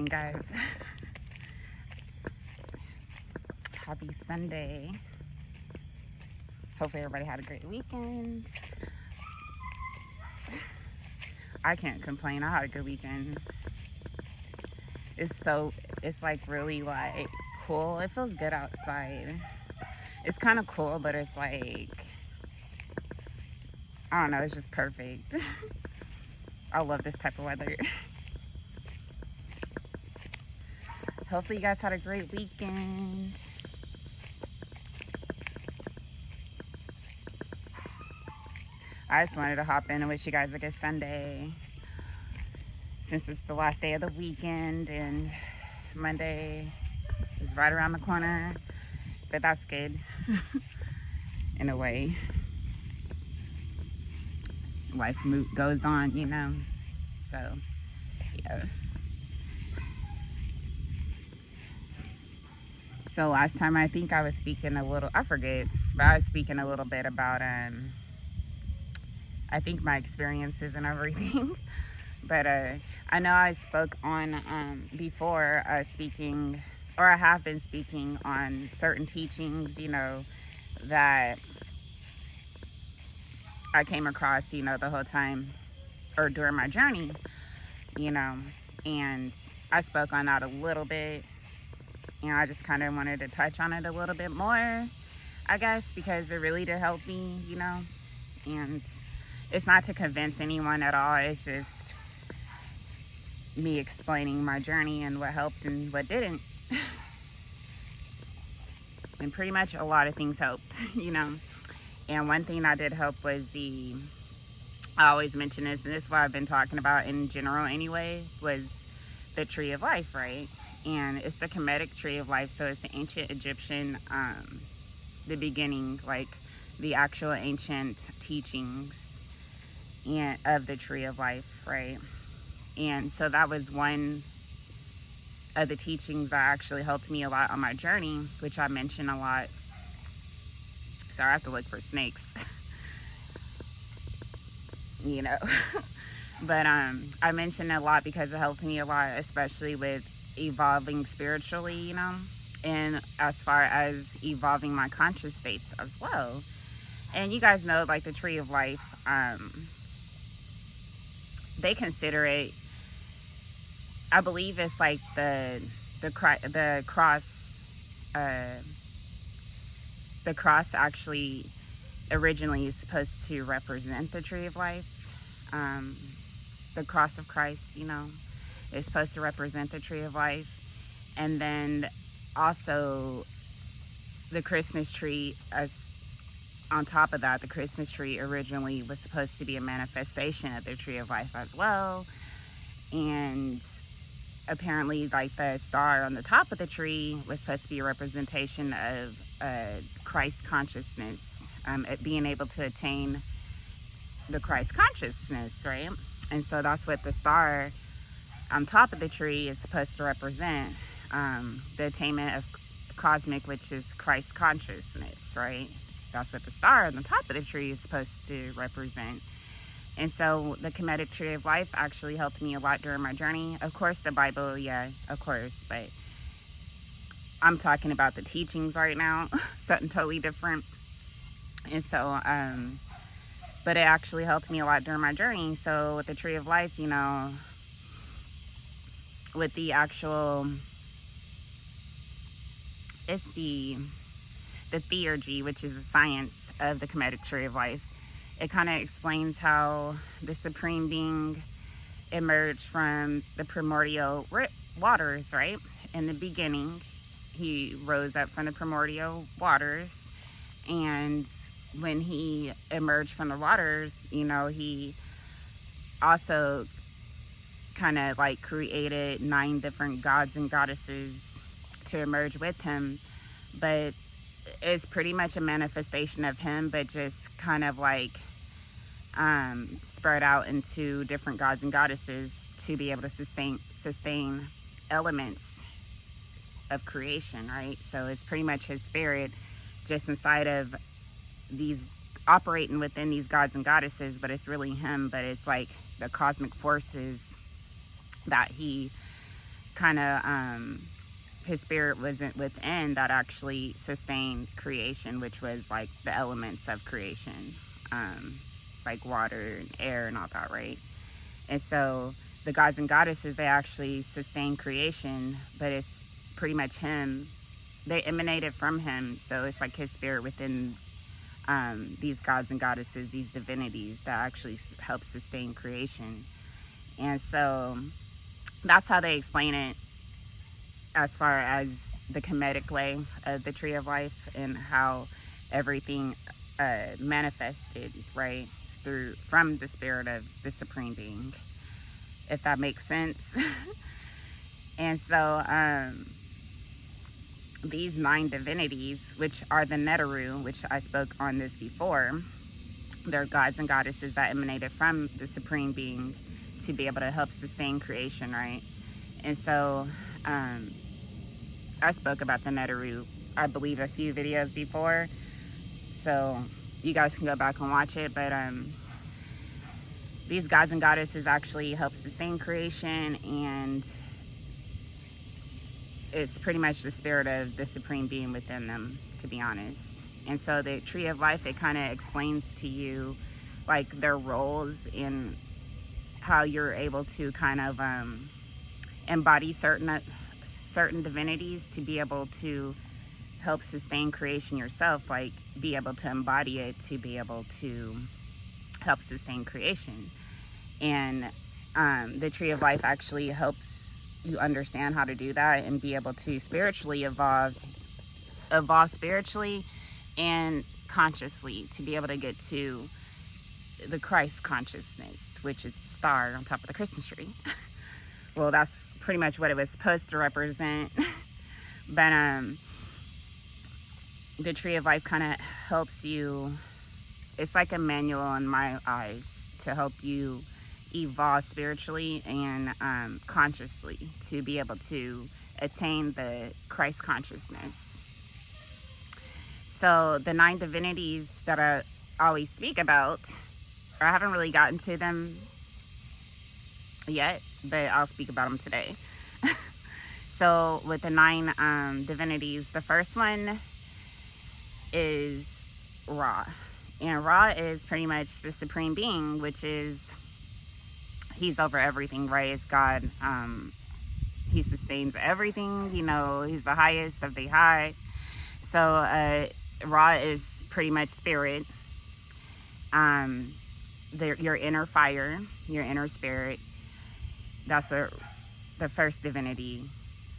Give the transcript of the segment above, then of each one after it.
morning, guys. Happy Sunday. Hopefully everybody had a great weekend. I can't complain. I had a good weekend. It's like really like cool. It feels good outside. It's kind of cool, but it's like, I don't know, it's just perfect. I love this type of weather. Hopefully you guys had a great weekend. I just wanted to hop in and wish you guys a good Sunday, since it's the last day of the weekend and Monday is right around the corner. But that's good in a way. Life goes on, you know. So yeah. So last time I think I was speaking a little, I forget, but I was speaking a little bit about I think my experiences and everything. But I know I spoke on before speaking, or I have been speaking on certain teachings, you know, that I came across, you know, the whole time or during my journey, you know, and I spoke on that a little bit, and I just kind of wanted to touch on it a little bit more, I guess, because it really did help me, you know. And it's not to convince anyone at all. It's just me explaining my journey and what helped and what didn't. And pretty much a lot of things helped, you know. And one thing that did help was I always mention this, and this is what I've been talking about in general anyway, was the tree of life, right? And it's the Kemetic tree of life. So it's the ancient Egyptian, the beginning, like the actual ancient teachings and of the tree of life, right? And so that was one of the teachings that actually helped me a lot on my journey, which I mention a lot. So I have to look for snakes, you know. But I mention it a lot because it helped me a lot, especially with evolving spiritually, you know, and as far as evolving my conscious states as well. And you guys know, like the tree of life, they consider it, I believe it's like the cross actually originally is supposed to represent the tree of life. The cross of Christ, you know, is supposed to represent the tree of life. And then also the Christmas tree, as on top of that, the Christmas tree originally was supposed to be a manifestation of the tree of life as well. And apparently, like the star on the top of the tree was supposed to be a representation of Christ consciousness, being able to attain the Christ consciousness, right? And so that's what the star on top of the tree is supposed to represent, the attainment of cosmic, which is Christ consciousness, right? That's what the star on the top of the tree is supposed to represent. And so the Kemetic tree of life actually helped me a lot during my journey. Of course, the Bible, yeah, of course, but I'm talking about the teachings right now, something totally different. And so, but it actually helped me a lot during my journey. So with the tree of life, you know, with the actual, it's the theurgy, which is the science of the Kemetic tree of life. It kind of explains how the Supreme Being emerged from the primordial waters, right? In the beginning, he rose up from the primordial waters, and when he emerged from the waters, you know, he also kind of like created 9 different gods and goddesses to emerge with him. But it's pretty much a manifestation of him, but just kind of like spread out into different gods and goddesses to be able to sustain elements of creation, right? So it's pretty much his spirit just inside of these, operating within these gods and goddesses, but it's really him. But it's like the cosmic forces that he kind of his spirit wasn't within that actually sustained creation, which was like the elements of creation, like water and air and all that, right? And so the gods and goddesses, they actually sustain creation, but it's pretty much him. They emanated from him, so it's like his spirit within these gods and goddesses, these divinities that actually help sustain creation. And so that's how they explain it as far as the comedic way of the tree of life and how everything manifested, right, from the spirit of the supreme being, if that makes sense. And so these 9 divinities, which are the Neteru, which I spoke on this before, they're gods and goddesses that emanated from the supreme being to be able to help sustain creation, right? And so I spoke about the Neteru, I believe, a few videos before, so you guys can go back and watch it. But these gods and goddesses actually help sustain creation, and it's pretty much the spirit of the supreme being within them, to be honest. And so the tree of life, it kind of explains to you like their roles and how you're able to kind of embody certain divinities to be able to help sustain creation yourself, like be able to embody it to be able to help sustain creation. And the tree of life actually helps you understand how to do that and be able to spiritually evolve spiritually and consciously to be able to get to the Christ consciousness, which is the star on top of the Christmas tree. Well, that's pretty much what it was supposed to represent. But the tree of life kind of helps you. It's like a manual in my eyes to help you evolve spiritually and consciously to be able to attain the Christ consciousness. So the 9 divinities that I always speak about, I haven't really gotten to them yet, but I'll speak about them today. So with the 9 divinities, the first one is Ra. And Ra is pretty much the supreme being, which is, he's over everything, right? It's God. He sustains everything, he's the highest of the high. So Ra is pretty much spirit. Your inner fire, your inner spirit. That's what the first divinity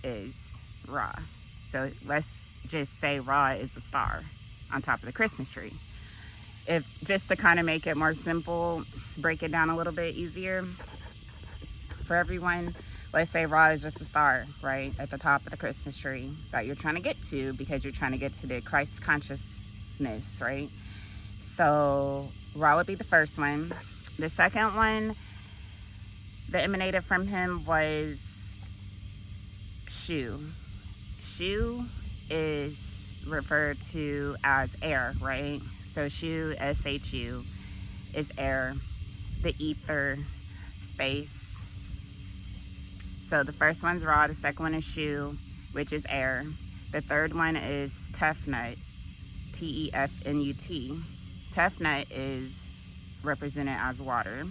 is, Ra. So let's just say Ra is a star on top of the Christmas tree. If just to kind of make it more simple, break it down a little bit easier for everyone, let's say Ra is just a star, right, at the top of the Christmas tree that you're trying to get to because you're trying to get to the Christ consciousness, right? So Ra would be the first one. The second one that emanated from him was Shu. Shu is referred to as air, right? So Shu, S-H-U, is air, the ether, space. So the first one's Ra, the second one is Shu, which is air. The third one is Tefnut, T-E-F-N-U-T. Tefnut is represented as water.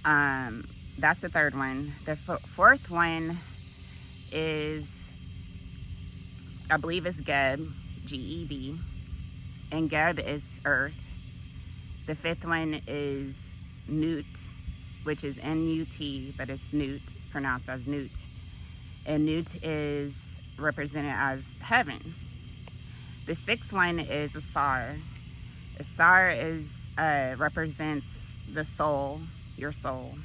That's the third one. The fourth one is, I believe it's Geb, G-E-B. And Geb is earth. The fifth one is Nut, which is N-U-T, but it's Nut. It's pronounced as Nut. And Nut is represented as heaven. The sixth one is Asar. Asar is represents the soul, your soul.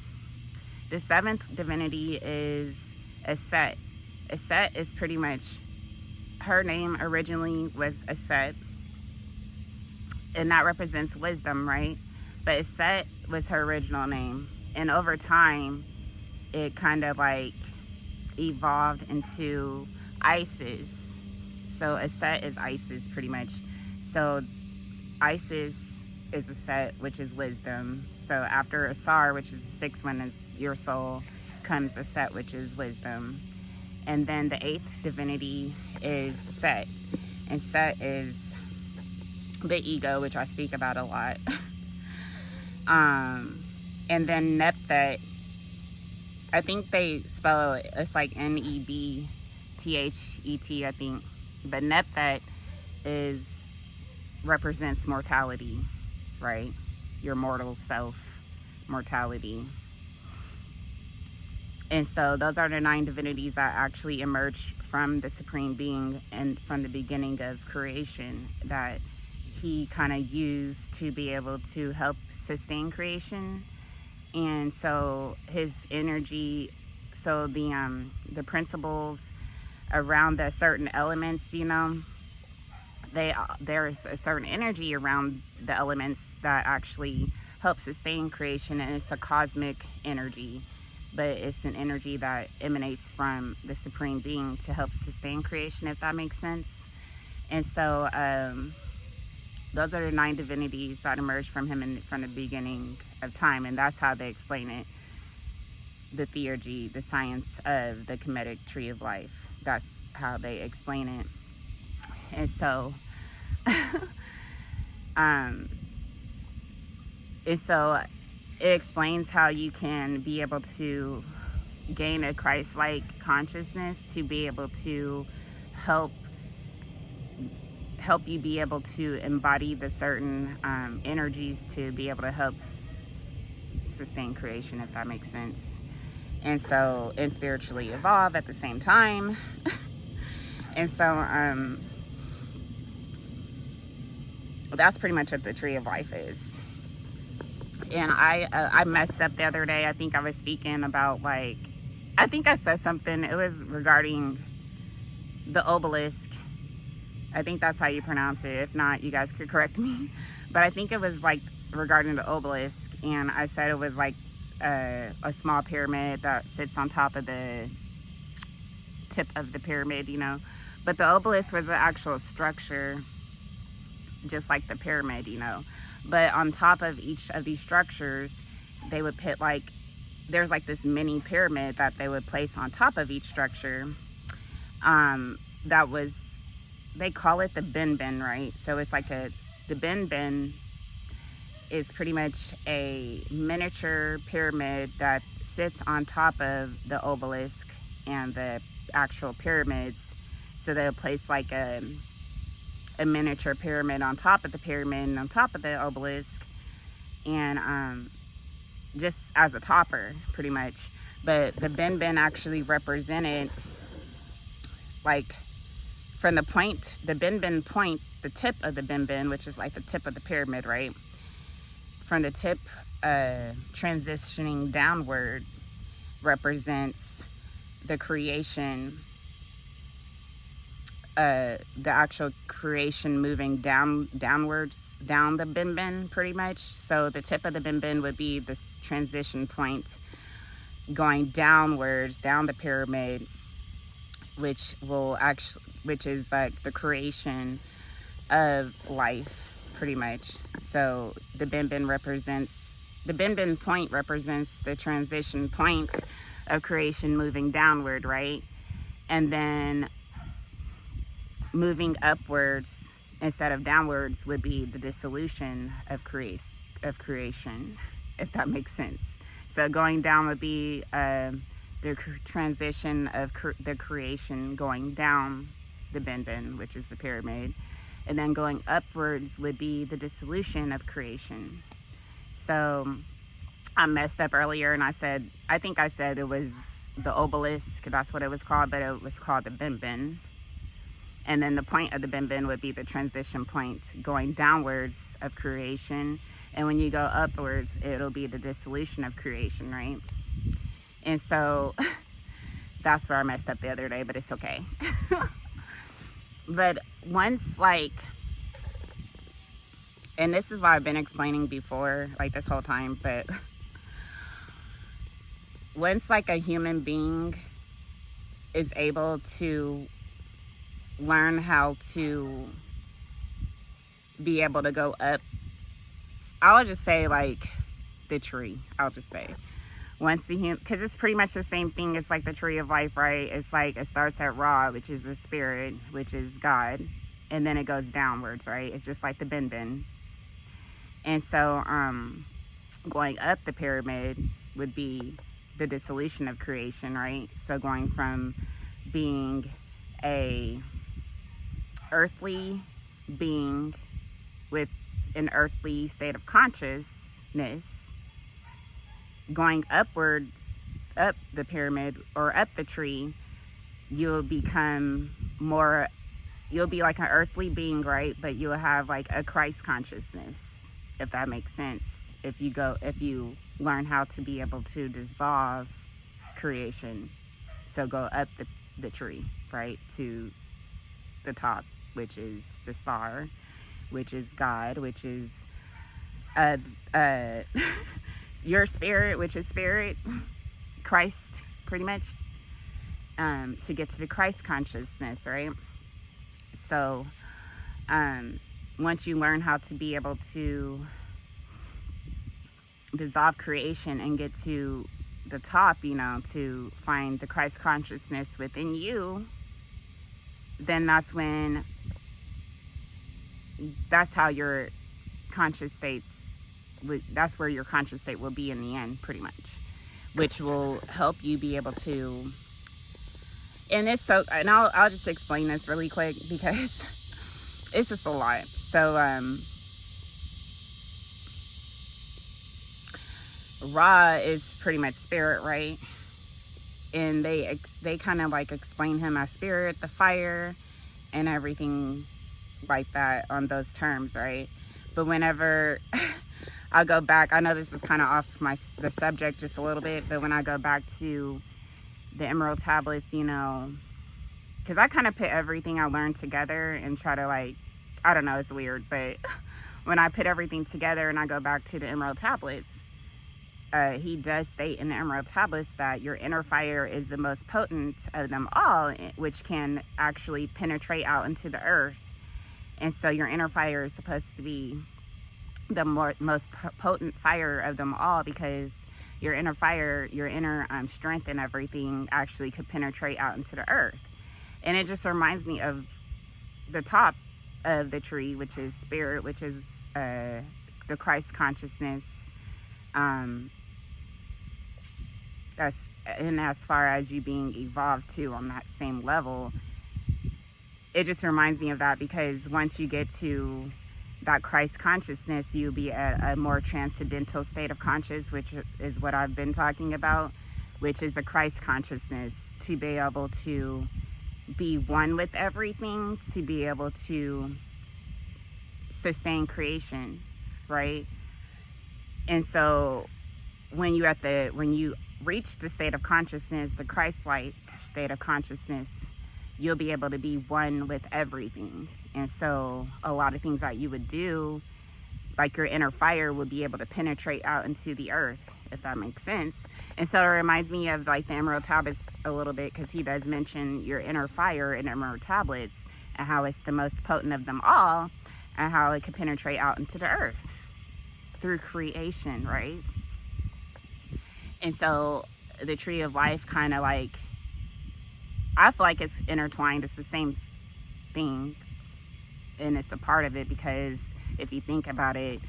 The seventh divinity is Aset. Aset is pretty much, her name originally was Aset, and that represents wisdom, right? But Aset was her original name, and over time it kind of like evolved into Isis. So Aset is Isis pretty much. So Isis is Aset, which is wisdom. So after Asar, which is the sixth one, is your soul, comes a Set, which is wisdom. And then the 8th divinity is Set. And Set is the ego, which I speak about a lot. And then Nepthet, I think they spell it, it's like Nebthet, I think. But Nepthet represents mortality, right? Your mortal self, mortality. And so those are the 9 divinities that actually emerged from the Supreme Being and from the beginning of creation, that he kind of used to be able to help sustain creation. And so his energy, so the principles around the certain elements, you know, there's a certain energy around the elements that actually help sustain creation, and it's a cosmic energy, but it's an energy that emanates from the Supreme Being to help sustain creation, if that makes sense. And so those are the 9 divinities that emerged from him from the beginning of time, and that's how they explain it, the theurgy, the science of the Kemetic tree of life. That's how they explain it. And so it explains how you can be able to gain a Christ-like consciousness to be able to help you be able to embody the certain energies to be able to help sustain creation, if that makes sense. And so, and spiritually evolve at the same time. And so that's pretty much what the tree of life is. And I messed up the other day. I think I was speaking about, like, I think I said something, it was regarding the obelisk. I think that's how you pronounce it. If not, you guys could correct me. But I think it was like regarding the obelisk, and I said it was like a small pyramid that sits on top of the tip of the pyramid, you know. But the obelisk was an actual structure, just like the pyramid, you know. But on top of each of these structures, they would put like, there's like this mini pyramid that they would place on top of each structure. That was, they call it the bin bin, right? So it's like the bin bin is pretty much a miniature pyramid that sits on top of the obelisk and the actual pyramids. So they'll place like a miniature pyramid on top of the pyramid and on top of the obelisk, and just as a topper, pretty much. But the bin bin actually represented, like, from the point, the bin bin point, the tip of the bin bin, which is like the tip of the pyramid, right? From the tip transitioning downward represents the creation, the actual creation moving downwards, down the bin bin, pretty much. So the tip of the bin bin would be this transition point going downwards, down the pyramid, which is like the creation of life, pretty much. So the bin bin point represents the transition point of creation moving downward, right? And then moving upwards instead of downwards would be the dissolution of creation, if that makes sense. So going down would be the transition of the creation going down the bin bin, which is the pyramid. And then going upwards would be the dissolution of creation. So I messed up earlier and I think I said it was the obelisk, that's what it was called, but it was called the bin bin. And then the point of the bin bin would be the transition point going downwards of creation. And when you go upwards, it'll be the dissolution of creation, right? And so that's where I messed up the other day, but it's okay. But once, like, and this is what I've been explaining before, like this whole time, but once like a human being is able to learn how to be able to go up, I'll just say like the tree, I'll just say. once the human, because it's pretty much the same thing. It's like the tree of life, right? It's like it starts at Ra, which is the spirit, which is God, and then it goes downwards, right? It's just like the bin. And so going up the pyramid would be the dissolution of creation, right? So going from being a earthly being with an earthly state of consciousness, going upwards, up the pyramid or up the tree, you'll become more, you'll be like an earthly being, right? But you'll have like a Christ consciousness, if that makes sense. If you learn how to be able to dissolve creation. So go up the tree, right? To the top, which is the star, which is God, which is your spirit, which is spirit, Christ, pretty much, to get to the Christ consciousness, right? So once you learn how to be able to dissolve creation and get to the top, to find the Christ consciousness within you, then that's how your conscious states, that's where your conscious state will be in the end, pretty much, which will help you be able to, and I'll just explain this really quick because it's just a lot. So Ra is pretty much spirit, right? And they kind of like explain him as spirit, the fire, and everything like that on those terms, right? But whenever I'll go back, I know this is kind of off the subject just a little bit, but when I go back to the Emerald Tablets, because I kind of put everything I learned together and try to, like, I don't know, it's weird, but when I put everything together and I go back to the Emerald Tablets, he does state in the Emerald Tablets that your inner fire is the most potent of them all, which can actually penetrate out into the earth. And so your inner fire is supposed to be the most potent fire of them all, because your inner fire, your inner strength and everything actually could penetrate out into the earth. And it just reminds me of the top of the tree, which is spirit, which is the Christ consciousness. That's, and as far as you being evolved too on that same level, it just reminds me of that, because once you get to that Christ consciousness, you'll be at a more transcendental state of conscious, which is what I've been talking about, which is a Christ consciousness, to be able to be one with everything, to be able to sustain creation, right? And so when you reach the state of consciousness, the Christ-like state of consciousness, you'll be able to be one with everything. And so a lot of things that you would do, like your inner fire, would be able to penetrate out into the earth, if that makes sense. And so it reminds me of like the Emerald Tablets a little bit, because he does mention your inner fire in Emerald Tablets and how it's the most potent of them all, and how it can penetrate out into the earth through creation, right? And so the tree of life kind of like, I feel like it's intertwined. It's the same thing, and it's a part of it, because if you think about it,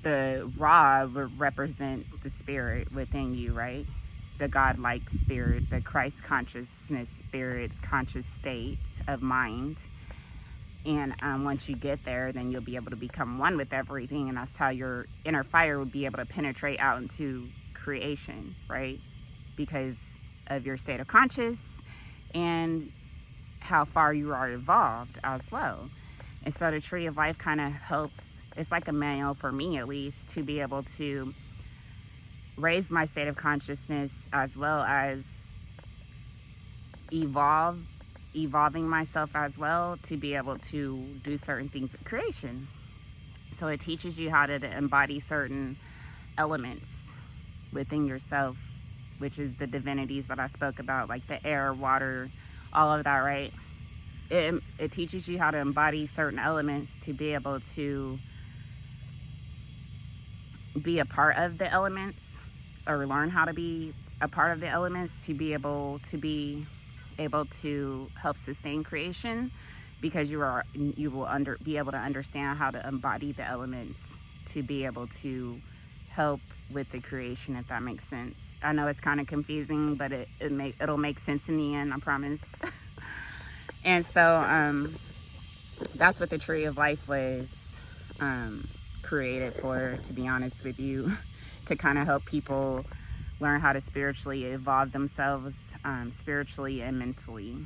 the Ra would represent the spirit within you, right? The God-like spirit, the Christ consciousness spirit, conscious state of mind. And once you get there, then you'll be able to become one with everything, and that's how your inner fire would be able to penetrate out into creation, right? Because of your state of conscious and how far you are evolved as well. And so the tree of life kind of helps, it's like a manual for me at least, to be able to raise my state of consciousness, as well as evolving myself as well, to be able to do certain things with creation. So it teaches you how to embody certain elements within yourself, which is the divinities that I spoke about, like the air, water, all of that, right? It teaches you how to embody certain elements to be able to be a part of the elements, or learn how to be a part of the elements to be able to help sustain creation, because you will be able to understand how to embody the elements to be able to help with the creation, if that makes sense. I know it's kind of confusing, but it'll make sense in the end, I promise. And so that's what the tree of life was created for, to be honest with you, to kind of help people learn how to spiritually evolve themselves, spiritually and mentally,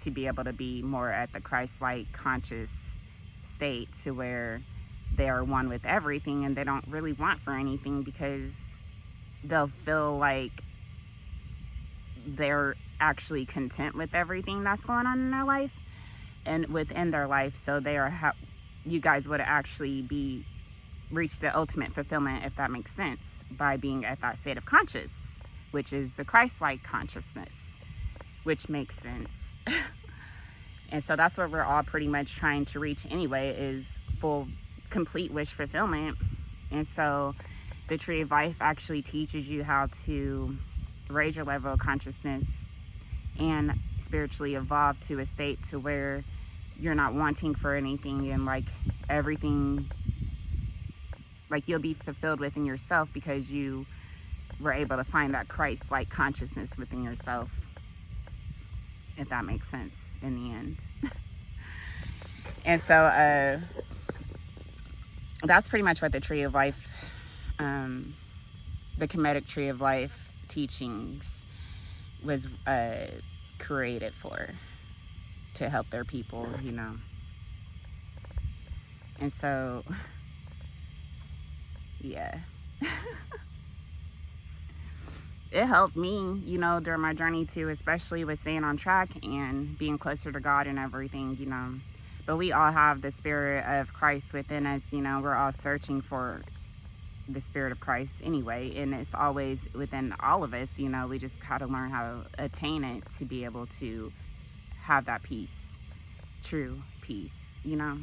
to be able to be more at the Christ-like conscious state, to where they are one with everything and they don't really want for anything, because they'll feel like they're actually content with everything that's going on in their life and within their life. So you guys would actually reach the ultimate fulfillment, if that makes sense, by being at that state of conscious, which is the Christ-like consciousness, which makes sense. And so that's what we're all pretty much trying to reach anyway, is complete wish fulfillment. And so the tree of life actually teaches you how to raise your level of consciousness and spiritually evolve to a state to where you're not wanting for anything, and like everything, like you'll be fulfilled within yourself because you were able to find that Christ-like consciousness within yourself, if that makes sense in the end. And so that's pretty much what the tree of life, the Kemetic tree of life teachings was created for, to help their people, you know. And so, yeah. It helped me, you know, during my journey too, especially with staying on track and being closer to God and everything, you know. But we all have the spirit of Christ within us, you know. We're all searching for the spirit of Christ anyway, and it's always within all of us, you know. We just got to learn how to attain it to be able to have that peace, true peace, you know.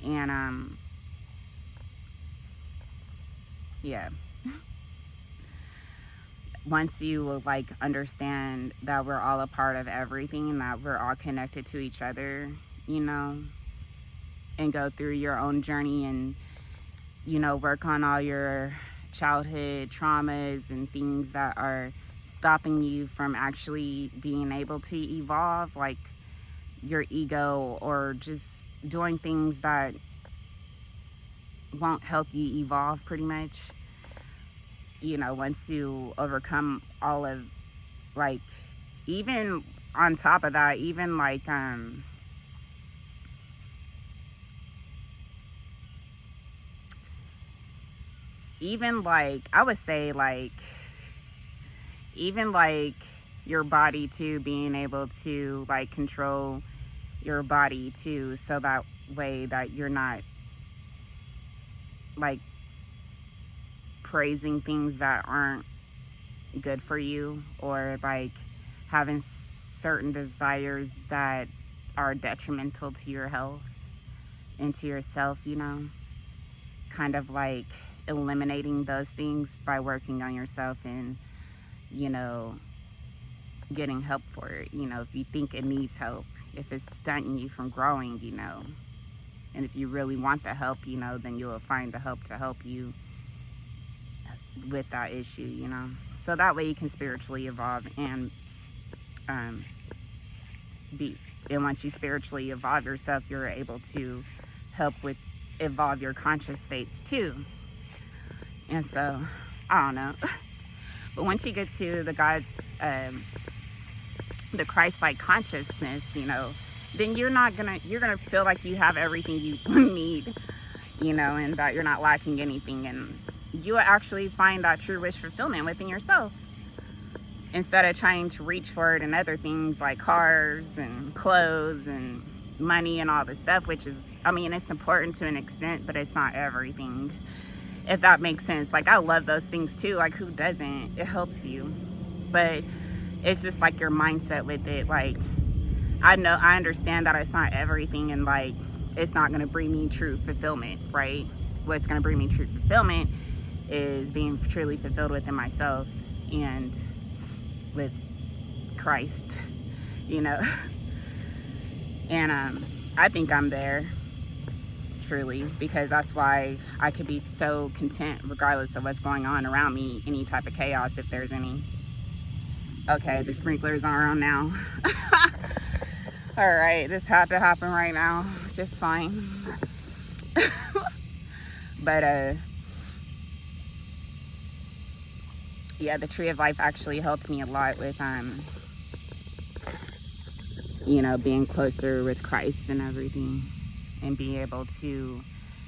And yeah. Once you like understand that we're all a part of everything and that we're all connected to each other, you know, and go through your own journey and, you know, work on all your childhood traumas and things that are stopping you from actually being able to evolve, like your ego, or just doing things that won't help you evolve, pretty much. You know, once you overcome all of, like, even on top of that, even like even like, I would say, like, even like your body too, being able to like control your body too, so that way that you're not like praising things that aren't good for you, or like having certain desires that are detrimental to your health and to yourself, you know. Kind of like eliminating those things by working on yourself and, you know, getting help for it, you know, if you think it needs help, if it's stunting you from growing, you know. And if you really want the help, you know, then you will find the help to help you with that issue, you know. So that way you can spiritually evolve and and once you spiritually evolve yourself, you're able to help with evolve your conscious states too. And so, I don't know. But once you get to the God's, the Christ-like consciousness, you know, then you're gonna feel like you have everything you need, you know, and that you're not lacking anything. And you will actually find that true wish fulfillment within yourself, instead of trying to reach for it in other things like cars and clothes and money and all this stuff, which is, I mean, it's important to an extent, but it's not everything, if that makes sense. Like, I love those things too, like, who doesn't? It helps you, but it's just like your mindset with it. Like, I understand that it's not everything, and like, it's not going to bring me true fulfillment, right? What's going to bring me true fulfillment is being truly fulfilled within myself and with Christ, you know. And I think I'm there, truly, because that's why I could be so content regardless of what's going on around me, any type of chaos, if there's any. Okay, the sprinklers are on now. All right, this had to happen right now, just fine. But yeah, the tree of life actually helped me a lot with you know, being closer with Christ and everything, and being able to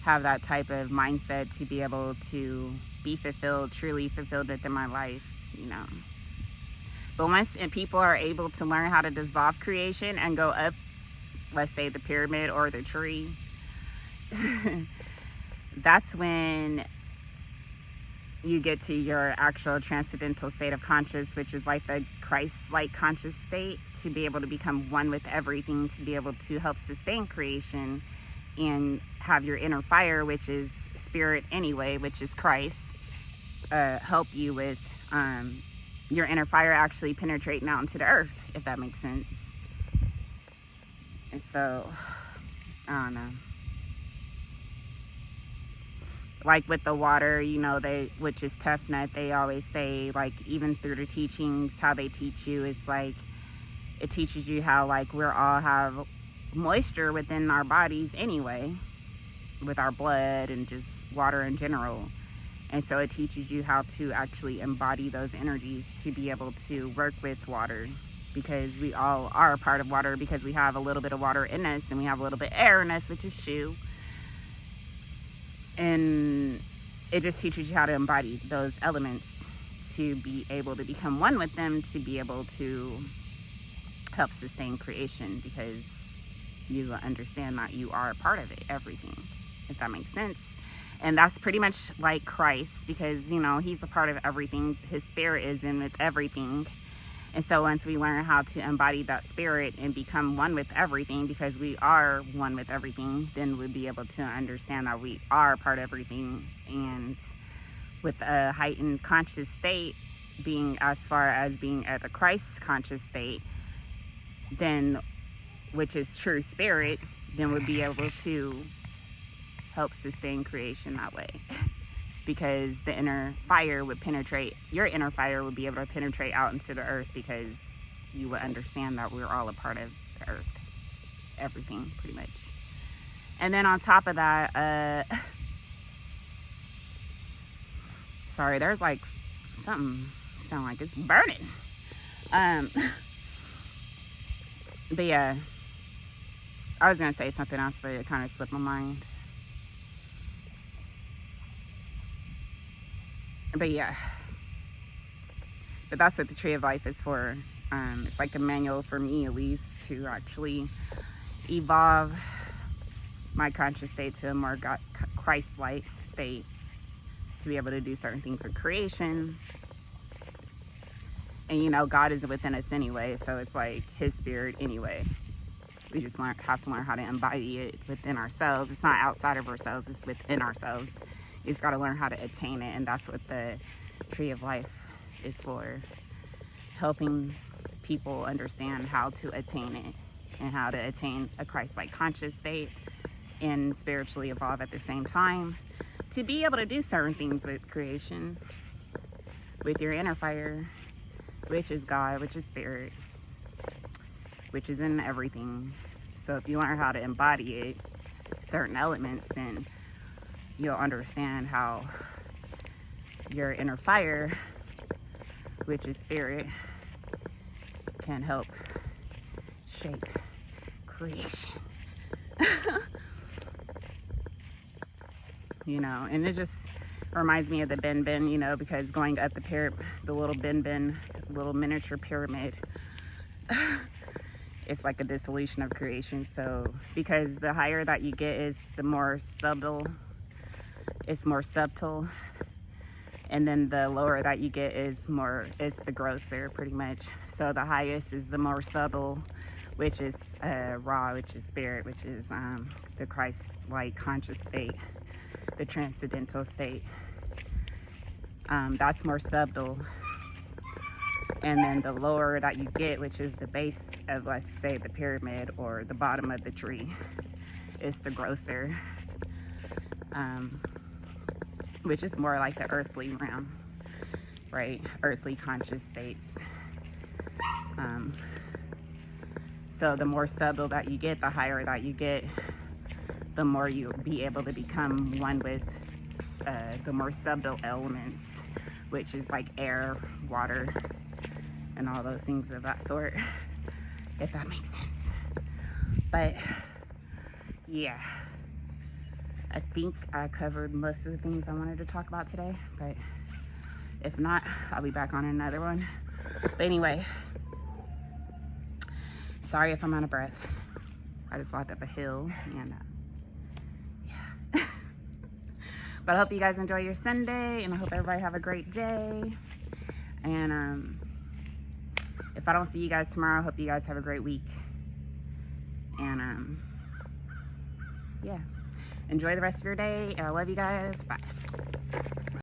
have that type of mindset to be able to be fulfilled, truly fulfilled within my life, you know. But once people are able to learn how to dissolve creation and go up, let's say the pyramid or the tree, that's when you get to your actual transcendental state of conscious, which is like the Christ-like conscious state, to be able to become one with everything, to be able to help sustain creation and have your inner fire, which is spirit anyway, which is Christ, help you with your inner fire actually penetrating out into the earth, if that makes sense. And so, I don't know. Like with the water, you know, which is Tough Nut, they always say, like, even through the teachings, how they teach you, it's like, it teaches you how, like, we're all have moisture within our bodies anyway, with our blood and just water in general. And so it teaches you how to actually embody those energies to be able to work with water, because we all are a part of water, because we have a little bit of water in us and we have a little bit of air in us, which is Shu. And it just teaches you how to embody those elements to be able to become one with them, to be able to help sustain creation, because you understand that you are a part of it, everything, if that makes sense. And that's pretty much like Christ, because, you know, he's a part of everything. His spirit is in with everything. And so once we learn how to embody that spirit and become one with everything, because we are one with everything, then we'll be able to understand that we are part of everything. And with a heightened conscious state, being as far as being at the Christ conscious state, then, which is true spirit, then we'll be able to help sustain creation that way. Because the inner fire would penetrate, your inner fire would be able to penetrate out into the earth, because you would understand that we're all a part of the earth, everything pretty much. And then on top of that, sorry, there's like something sound like it's burning. But yeah, I was gonna say something else, but it kind of slipped my mind. But yeah, but that's what the tree of life is for. It's like a manual for me, at least, to actually evolve my conscious state to a more Christ-like state, to be able to do certain things with creation. And, you know, God is within us anyway, so it's like his spirit anyway. We just have to learn how to embody it within ourselves. It's not outside of ourselves, it's within ourselves. You've got to learn how to attain it, and that's what the tree of life is for. Helping people understand how to attain it, and how to attain a Christ-like conscious state and spiritually evolve at the same time, to be able to do certain things with creation, with your inner fire, which is God, which is spirit, which is in everything. So if you learn how to embody it, certain elements, then you'll understand how your inner fire, which is spirit, can help shape creation. You know, and it just reminds me of the bin, you know, because going up the little bin, little miniature pyramid, it's like a dissolution of creation. So because the higher that you get is the more subtle, it's more subtle, and then the lower that you get is more, it's the grosser pretty much. So the highest is the more subtle, which is raw, which is spirit, which is the Christ-like conscious state, the transcendental state. That's more subtle. And then the lower that you get, which is the base of, let's say, the pyramid, or the bottom of the tree, is the grosser, which is more like the earthly realm, right? Earthly conscious states. So the more subtle that you get, the higher that you get, the more you'll be able to become one with the more subtle elements, which is like air, water, and all those things of that sort, if that makes sense. But yeah, I think I covered most of the things I wanted to talk about today, but if not, I'll be back on another one. But anyway, sorry if I'm out of breath. I just walked up a hill, and yeah. But I hope you guys enjoy your Sunday, and I hope everybody have a great day. And if I don't see you guys tomorrow, I hope you guys have a great week. And yeah, enjoy the rest of your day. I love you guys. Bye.